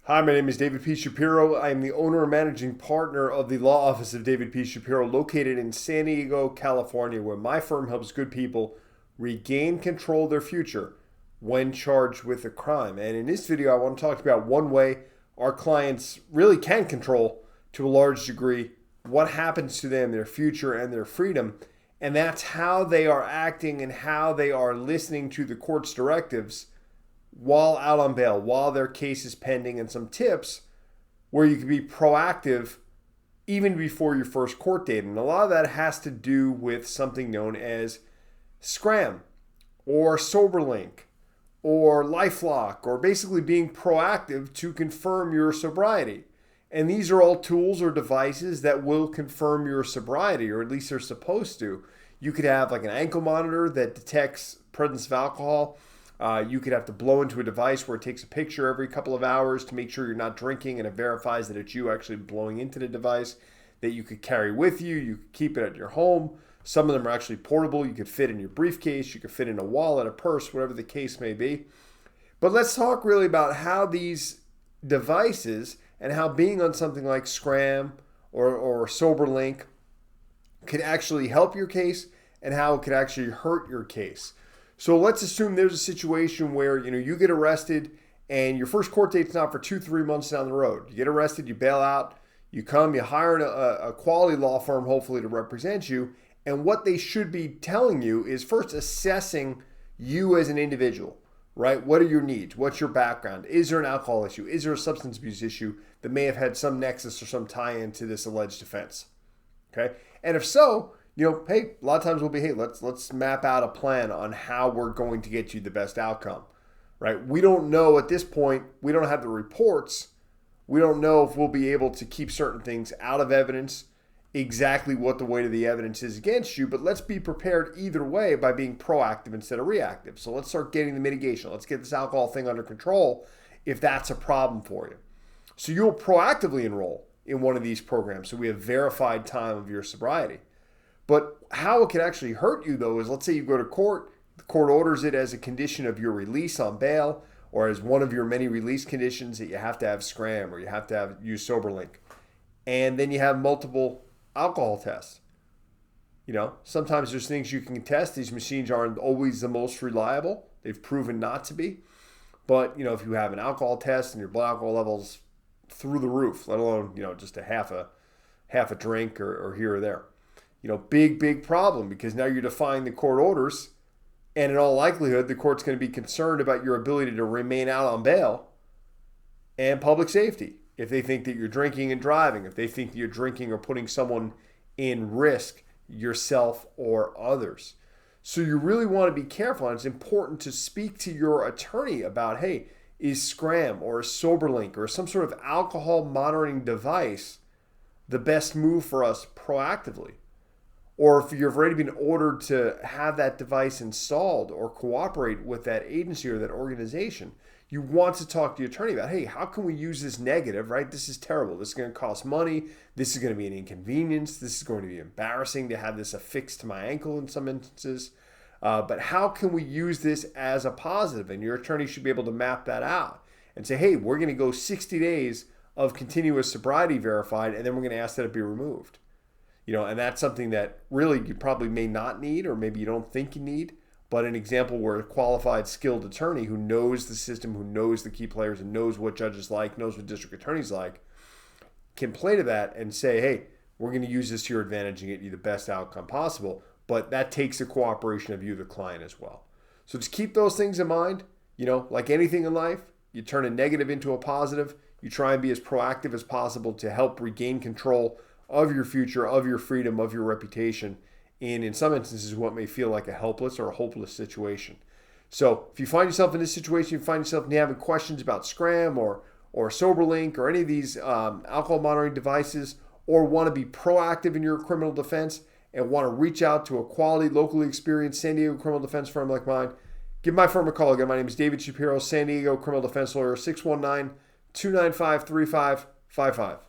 Hi, my name is David P. Shapiro. I am the owner and managing partner of the law office of David P. Shapiro, located in San Diego, California, where my firm helps good people regain control of their future when charged with a crime. And in this video, I want to talk about one way our clients really can control, to a large degree, what happens to them, their future, and their freedom. And that's how they are acting and how they are listening to the court's directives while out on bail, while their case is pending, and some tips where you can be proactive even before your first court date. And a lot of that has to do with something known as SCRAM or SoberLink or LifeLock, or basically being proactive to confirm your sobriety. And these are all tools or devices that will confirm your sobriety, or at least they're supposed to. You could have like an ankle monitor that detects presence of alcohol. You could have to blow into a device where it takes a picture every couple of hours to make sure you're not drinking, and it verifies that it's you actually blowing into the device, that you could carry with you. You could keep it at your home. Some of them are actually portable. You could fit in your briefcase. You could fit in a wallet, a purse, whatever the case may be. But let's talk really about how these devices and how being on something like SCRAM or SoberLink could actually help your case and how it could actually hurt your case. So let's assume there's a situation where you get arrested and your first court date's not for 2-3 months down the road. You get arrested, you bail out, you hire a quality law firm hopefully to represent you, and what they should be telling you is first assessing you as an individual, right? What are your needs? What's your background? Is there an alcohol issue? Is there a substance abuse issue that may have had some nexus or some tie-in to this alleged offense? Okay, and if so, hey, a lot of times we'll be, hey, let's map out a plan on how we're going to get you the best outcome, right? We don't know at this point, we don't have the reports. We don't know if we'll be able to keep certain things out of evidence, exactly what the weight of the evidence is against you, but let's be prepared either way by being proactive instead of reactive. So let's start getting the mitigation. Let's get this alcohol thing under control if that's a problem for you. So you'll proactively enroll in one of these programs so we have verified time of your sobriety. But how it can actually hurt you, though, is let's say you go to court, the court orders it as a condition of your release on bail, or as one of your many release conditions that you have to have SCRAM or you have to use SoberLink. And then you have multiple alcohol tests. Sometimes there's things you can test. These machines aren't always the most reliable. They've proven not to be. But, if you have an alcohol test and your blood alcohol levels through the roof, let alone, just a half a drink or here or there. Big problem, because now you're defying the court orders, and in all likelihood, the court's going to be concerned about your ability to remain out on bail and public safety. If they think that you're drinking and driving, if they think that you're drinking or putting someone in risk, yourself or others. So you really want to be careful, and it's important to speak to your attorney about, hey, is SCRAM or a SoberLink or some sort of alcohol monitoring device the best move for us proactively? Or if you've already been ordered to have that device installed or cooperate with that agency or that organization, you want to talk to your attorney about, hey, how can we use this negative, right? This is terrible. This is going to cost money. This is going to be an inconvenience. This is going to be embarrassing to have this affixed to my ankle in some instances. But how can we use this as a positive? And your attorney should be able to map that out and say, hey, we're going to go 60 days of continuous sobriety verified, and then we're going to ask that it be removed. And that's something that really you probably may not need, or maybe you don't think you need, but an example where a qualified, skilled attorney who knows the system, who knows the key players and knows what judges like, knows what district attorneys like, can play to that and say, hey, we're going to use this to your advantage and get you the best outcome possible. But that takes the cooperation of you, the client, as well. So just keep those things in mind. Like anything in life, you turn a negative into a positive. You try and be as proactive as possible to help regain control of your future, of your freedom, of your reputation, in some instances what may feel like a helpless or a hopeless situation. So if you find yourself in this situation, you find yourself having questions about SCRAM or SoberLink or any of these alcohol monitoring devices, or want to be proactive in your criminal defense and want to reach out to a quality, locally experienced San Diego criminal defense firm like mine, give my firm a call. Again, my name is David Shapiro, San Diego criminal defense lawyer, 619-295-3555.